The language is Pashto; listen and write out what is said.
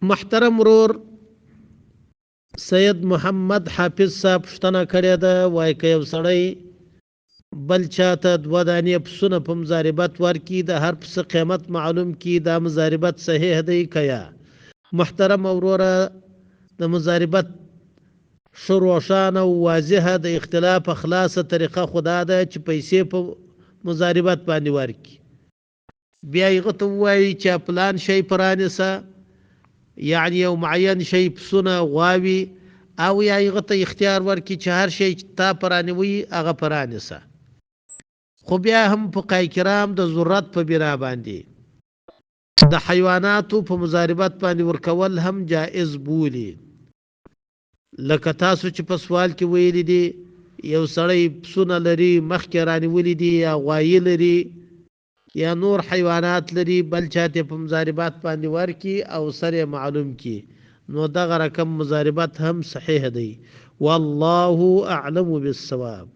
محترم ورور سید محمد حافظ صاحب پوښتنه کړې ده، وایي که یو سړی بل چاته 2 دانې پسونه په مضاربت ورکړي، د هر پسه قیمت معلوم کړي، دا مضاربت صحیح دی که یا؟ محترم وروره، د مضاربت ښه روښانه او واضحه د اختلاف خلاصه طریقه خو دا ده چې پیسې په مضاربت باندې ورکړي، بیا یې هغه ته ووایي چې پلان شی پرانیسه، یعنی یو معین شی پسونه غواوي، او یا هغه ته اختیار ورکړي چې هر شی چې تا پرانوي هغه پرانیسه. خو بیا هم فقهای کرام د ضرورت په بنا باندې د حیواناتو په مضاربت باندې ورکول هم جائز بولي. لکه تاسو چې په سوال کې ویلي دي یو سړی پسونه لري، مخکې رانیولي دي، یا غوایي لري یا نور حیوانات لري، بل چاته په مضاربات باندې ورکي او سره معلوم کی، نو دغه رقم مضاربت هم صحیح دی. والله اعلم بالصواب.